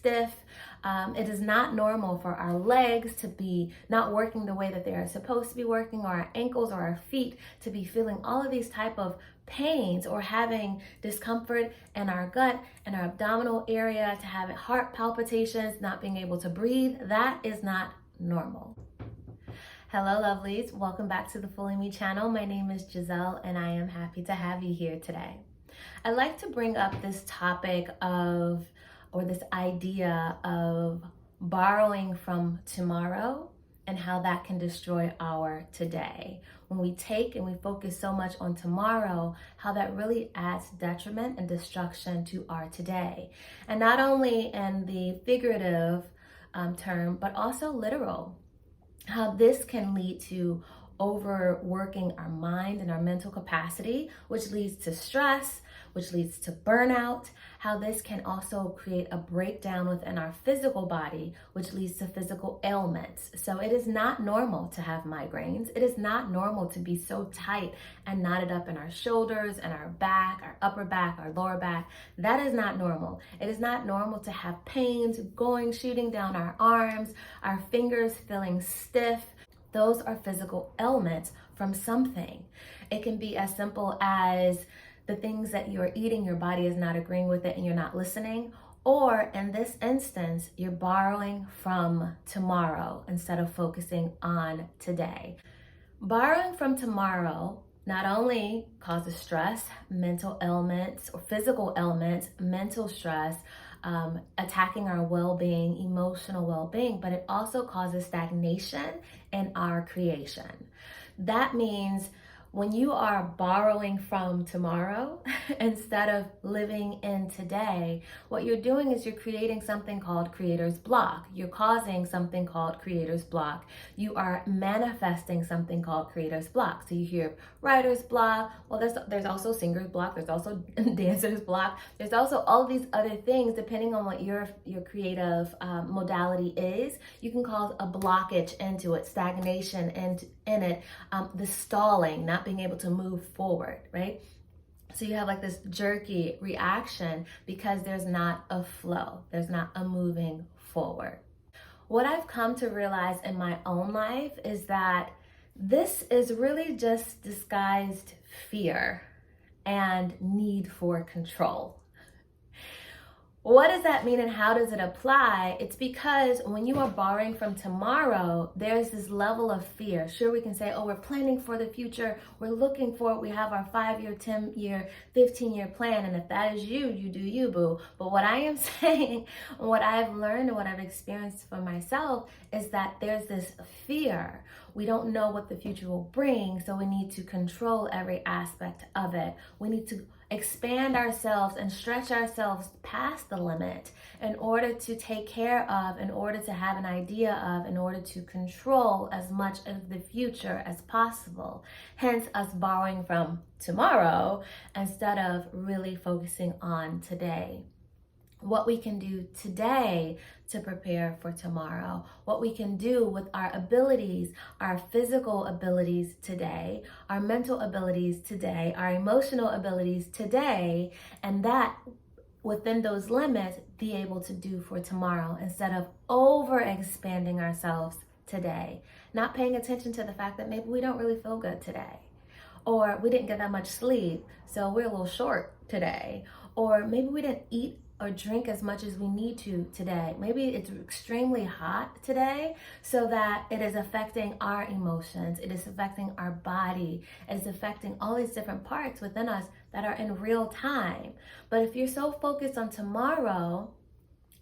stiff. It is not normal for our legs to be not working the way that they are supposed to be working, or our ankles or our feet to be feeling all of these type of pains, or having discomfort in our gut and our abdominal area, to have heart palpitations, not being able to breathe. That is not normal. Hello lovelies, welcome back to the Fully Me channel. My name is Jazelle and I am happy to have you here today. I'd like to bring up this topic of, or this idea of, borrowing from tomorrow and how that can destroy our today. When we take and we focus so much on tomorrow, how that really adds detriment and destruction to our today. And not only in the figurative term, but also literal. How this can lead to overworking our mind and our mental capacity, which leads to stress, which leads to burnout. How this can also create a breakdown within our physical body, which leads to physical ailments. So it is not normal to have migraines. It is not normal to be so tight and knotted up in our shoulders and our back, our upper back, our lower back. That is not normal. It is not normal to have pains shooting down our arms, our fingers feeling stiff. Those are physical ailments from something. It can be as simple as the things that you're eating, your body is not agreeing with it and you're not listening. Or in this instance, you're borrowing from tomorrow instead of focusing on today. Borrowing from tomorrow not only causes stress, mental ailments, or physical ailments, mental stress, attacking our well-being, emotional well-being, but it also causes stagnation in our creation. That means when you are borrowing from tomorrow instead of living in today, what you're doing is you're creating something called creator's block. You're causing something called creator's block. You are manifesting something called creator's block. So you hear writer's block. Well, there's also singer's block. There's also dancer's block. There's also all these other things, depending on what your creative modality is. You can cause a blockage into it, stagnation in it, the stalling, not being able to move forward, right? So you have like this jerky reaction because there's not a flow, there's not a moving forward. What I've come to realize in my own life is that this is really just disguised fear and need for control. What does that mean and how does it apply? It's because when you are borrowing from tomorrow, there's this level of fear. Sure, we can say, oh, we're planning for the future. We're looking for it. We have our 5-year, 10-year, 15-year plan. And if that is you, you do you, boo. But what I am saying, what I've learned and what I've experienced for myself is that there's this fear. We don't know what the future will bring, so we need to control every aspect of it. We need to expand ourselves and stretch ourselves past the limit in order to take care of, in order to have an idea of, in order to control as much of the future as possible. Hence us borrowing from tomorrow instead of really focusing on today. What we can do today to prepare for tomorrow, what we can do with our abilities, our physical abilities today, our mental abilities today, our emotional abilities today, and that within those limits, be able to do for tomorrow instead of over expanding ourselves today, not paying attention to the fact that maybe we don't really feel good today, or we didn't get that much sleep, so we're a little short today, or maybe we didn't eat or drink as much as we need to today. Maybe it's extremely hot today, so that it is affecting our emotions, it is affecting our body, it is affecting all these different parts within us that are in real time. But if you're so focused on tomorrow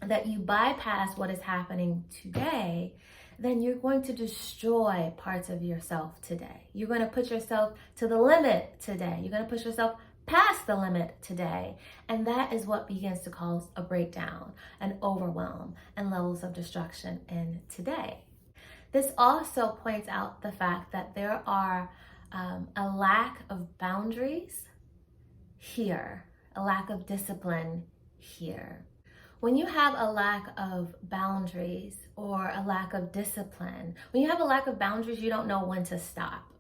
that you bypass what is happening today, then you're going to destroy parts of yourself today. You're going to put yourself to the limit today. You're going to push yourself past the limit today. And that is what begins to cause a breakdown, an overwhelm, and levels of destruction in today. This also points out the fact that there are a lack of boundaries here, a lack of discipline here. When you have a lack of boundaries or a lack of discipline, when you have a lack of boundaries, you don't know when to stop.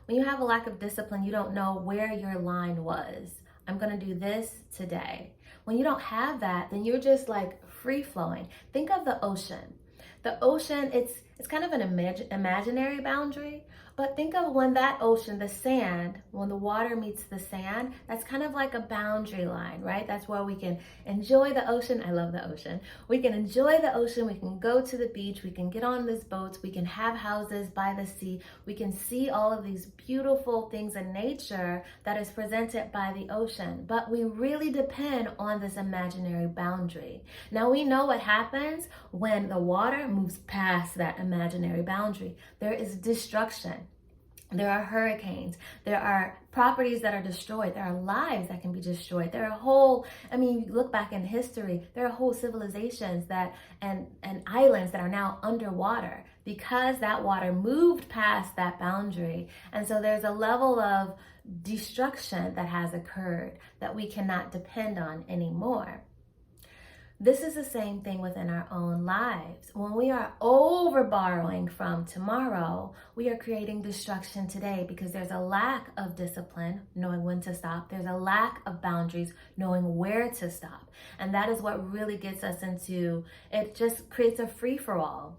When you have a lack of discipline, you don't know where your line was. I'm gonna do this today. When you don't have that, then you're just like free flowing. Think of the ocean. The ocean, it's kind of an imaginary boundary, but think of when that ocean, the sand, when the water meets the sand, that's kind of like a boundary line, right? That's where we can enjoy the ocean. I love the ocean. We can enjoy the ocean. We can go to the beach. We can get on these boats. We can have houses by the sea. We can see all of these beautiful things in nature that is presented by the ocean. But we really depend on this imaginary boundary. Now we know what happens when the water moves past that imaginary boundary. There is destruction. There are hurricanes. There are properties that are destroyed. There are lives that can be destroyed. There are you look back in history, there are whole civilizations and islands that are now underwater because that water moved past that boundary. And so there's a level of destruction that has occurred that we cannot depend on anymore. This is the same thing within our own lives. When we are over borrowing from tomorrow, we are creating destruction today because there's a lack of discipline, knowing when to stop. There's a lack of boundaries, knowing where to stop. And that is what really gets us into, it just creates a free-for-all.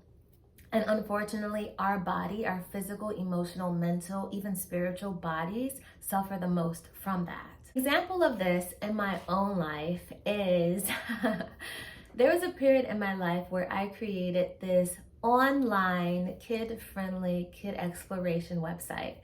And unfortunately, our body, our physical, emotional, mental, even spiritual bodies suffer the most from that. Example of this in my own life is there was a period in my life where I created this online kid-friendly kid exploration website.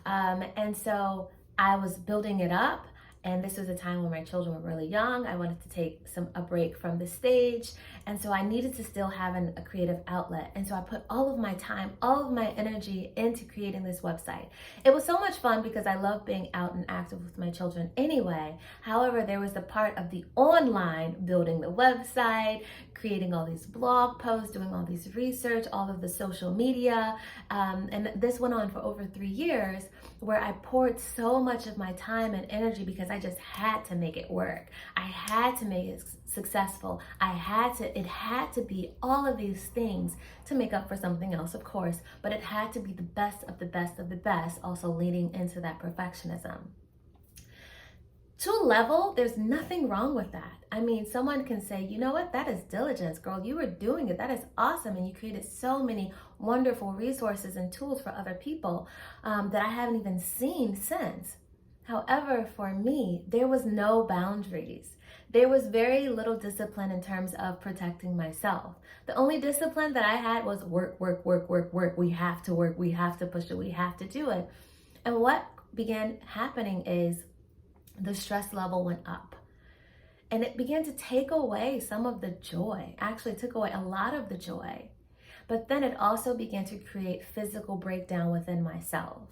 And so I was building it up. And this was a time when my children were really young. I wanted to take a break from the stage. And so I needed to still have a creative outlet. And so I put all of my time, all of my energy into creating this website. It was so much fun because I love being out and active with my children anyway. However, there was the part of the online, building the website, creating all these blog posts, doing all these research, all of the social media. And this went on for over 3 years where I poured so much of my time and energy because I just had to make it work. I had to make it successful. It had to be all of these things to make up for something else, of course, but it had to be the best of the best of the best, also leading into that perfectionism. To a level, there's nothing wrong with that. I mean, someone can say, you know what, that is diligence, girl. You were doing it. That is awesome. And you created so many wonderful resources and tools for other people that I haven't even seen since. However, for me, there was no boundaries. There was very little discipline in terms of protecting myself. The only discipline that I had was work, work, work, work, work. We have to work. We have to push it. We have to do it. And what began happening is the stress level went up. And it began to take away some of the joy. Actually, it took away a lot of the joy. But then it also began to create physical breakdown within myself.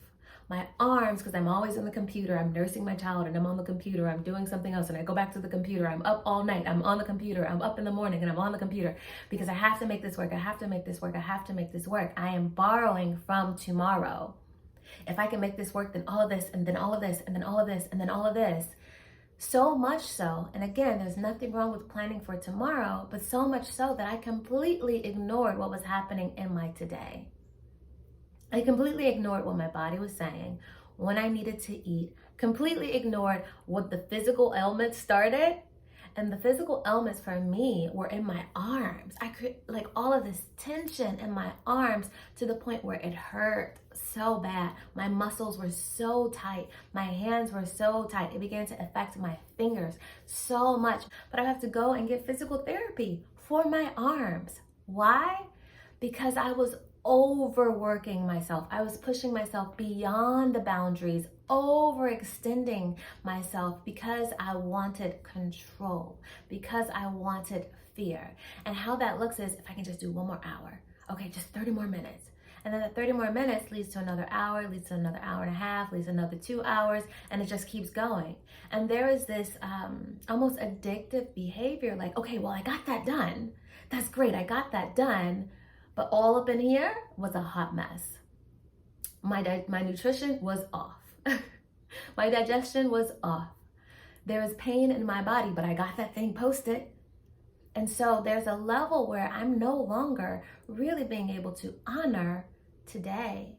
My arms, because I'm always on the computer, I'm nursing my child and I'm on the computer, I'm doing something else and I go back to the computer, I'm up all night, I'm on the computer, I'm up in the morning and I'm on the computer because I have to make this work, I have to make this work, I have to make this work. I am borrowing from tomorrow. If I can make this work, then all of this, and then all of this, and then all of this, and then all of this. So much so, and again, there's nothing wrong with planning for tomorrow, but so much so that I completely ignored what was happening in my today. I completely ignored what my body was saying, when I needed to eat, completely ignored what the physical ailments started. And the physical ailments for me were in my arms. I could, like, all of this tension in my arms to the point where it hurt so bad. My muscles were so tight. My hands were so tight. It began to affect my fingers so much. But I have to go and get physical therapy for my arms. Why? Because I was overworking myself. I was pushing myself beyond the boundaries, overextending myself because I wanted control, because I wanted fear. And how that looks is, if I can just do 1 more hour, okay, just 30 more minutes. And then the 30 more minutes leads to another hour, leads to another hour and a half, leads to another 2 hours, and it just keeps going. And there is this almost addictive behavior, like, okay, well, I got that done. That's great, I got that done. But all up in here was a hot mess. My nutrition was off. My digestion was off. There was pain in my body, but I got that thing posted. And so there's a level where I'm no longer really being able to honor today.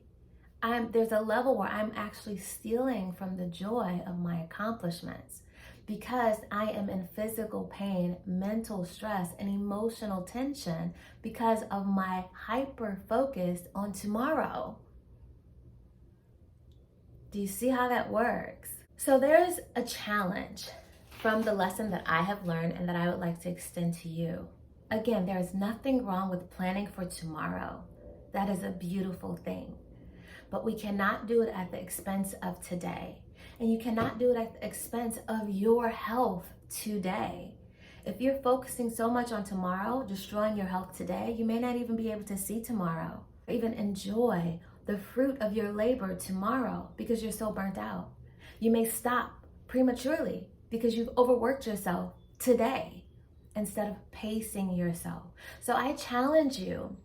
There's a level where I'm actually stealing from the joy of my accomplishments because I am in physical pain, mental stress, and emotional tension because of my hyper focus on tomorrow. Do you see how that works? So there's a challenge from the lesson that I have learned and that I would like to extend to you. Again, there is nothing wrong with planning for tomorrow. That is a beautiful thing. But we cannot do it at the expense of today. And you cannot do it at the expense of your health today. If you're focusing so much on tomorrow, destroying your health today, you may not even be able to see tomorrow, or even enjoy the fruit of your labor tomorrow because you're so burnt out. You may stop prematurely because you've overworked yourself today instead of pacing yourself. So I challenge you,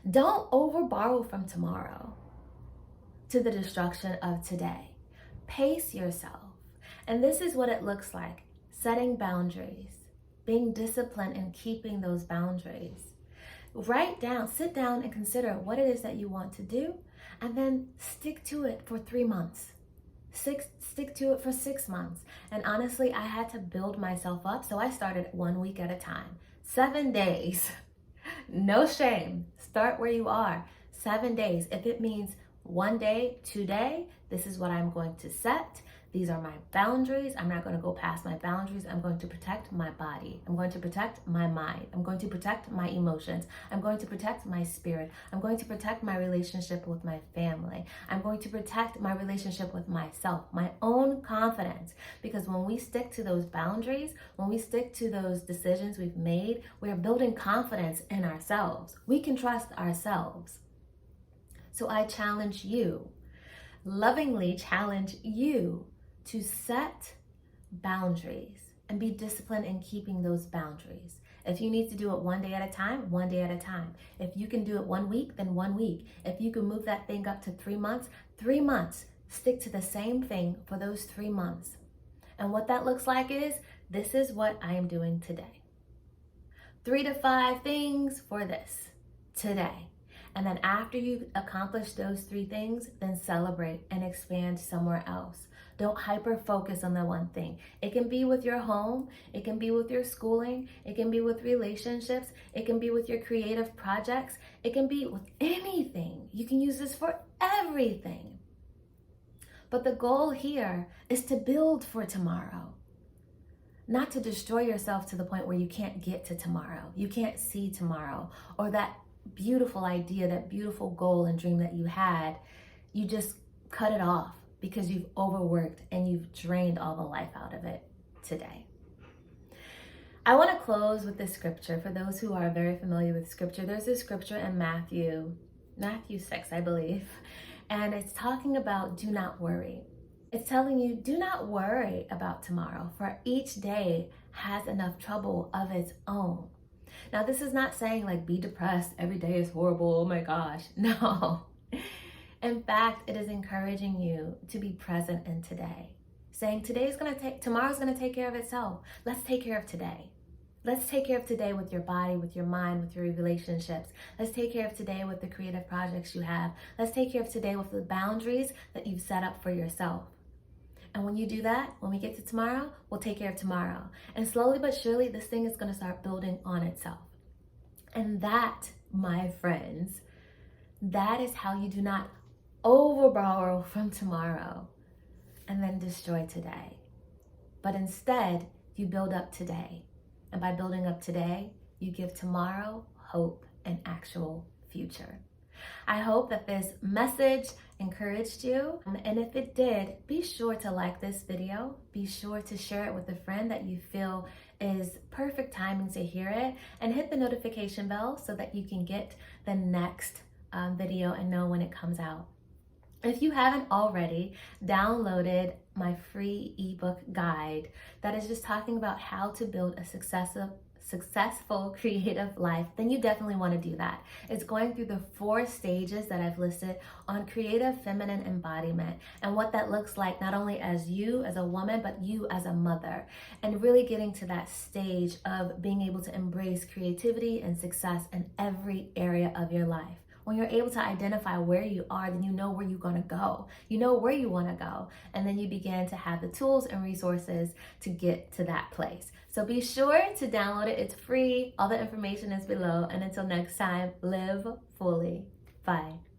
don't overborrow from tomorrow to the destruction of today. Pace yourself. And this is what it looks like: setting boundaries, being disciplined in keeping those boundaries. Write down, sit down and consider what it is that you want to do, and then stick to it for 3 months. Stick to it for 6 months. And honestly, I had to build myself up. So I started 1 week at a time, 7 days. No shame. Start where you are. 7 days. If it means 1 day, today, this is what I'm going to set. These are my boundaries. I'm not going to go past my boundaries. I'm going to protect my body. I'm going to protect my mind. I'm going to protect my emotions. I'm going to protect my spirit. I'm going to protect my relationship with my family. I'm going to protect my relationship with myself, my own confidence. Because when we stick to those boundaries, when we stick to those decisions we've made, we are building confidence in ourselves. We can trust ourselves. So I challenge you, lovingly challenge you, to set boundaries and be disciplined in keeping those boundaries. If you need to do it 1 day at a time, 1 day at a time. If you can do it 1 week, then 1 week. If you can move that thing up to 3 months, 3 months. Stick to the same thing for those 3 months. And what that looks like is, this is what I am doing today. 3 to 5 things for this today. And then after you've accomplished those 3 things, then celebrate and expand somewhere else. Don't hyper focus on the one thing. It can be with your home. It can be with your schooling. It can be with relationships. It can be with your creative projects. It can be with anything. You can use this for everything. But the goal here is to build for tomorrow, not to destroy yourself to the point where you can't get to tomorrow. You can't see tomorrow, or that beautiful idea, that beautiful goal and dream that you had, you just cut it off because you've overworked and you've drained all the life out of it today. I want to close with this scripture. For those who are very familiar with scripture, there's this scripture in Matthew 6, I believe, and it's talking about do not worry. It's telling you, do not worry about tomorrow, for each day has enough trouble of its own. Now, this is not saying like be depressed, every day is horrible, oh my gosh. No. In fact, it is encouraging you to be present in today. Saying tomorrow's gonna take care of itself. Let's take care of today. Let's take care of today with your body, with your mind, with your relationships. Let's take care of today with the creative projects you have. Let's take care of today with the boundaries that you've set up for yourself. And when you do that, when we get to tomorrow, we'll take care of tomorrow. And slowly but surely, this thing is gonna start building on itself. And that, my friends, that is how you do not overborrow from tomorrow and then destroy today. But instead, you build up today. And by building up today, you give tomorrow hope and actual future. I hope that this message encouraged you. And if it did, be sure to like this video. Be sure to share it with a friend that you feel is perfect timing to hear it. And hit the notification bell so that you can get the next video and know when it comes out. If you haven't already downloaded my free ebook guide that is just talking about how to build a successful creative life, then you definitely want to do that. It's going through the 4 stages that I've listed on creative feminine embodiment and what that looks like, not only as you as a woman, but you as a mother, and really getting to that stage of being able to embrace creativity and success in every area of your life. When you're able to identify where you are, then you know where you're going to go. You know where you want to go. And then you begin to have the tools and resources to get to that place. So be sure to download it. It's free. All the information is below. And until next time, live fully. Bye.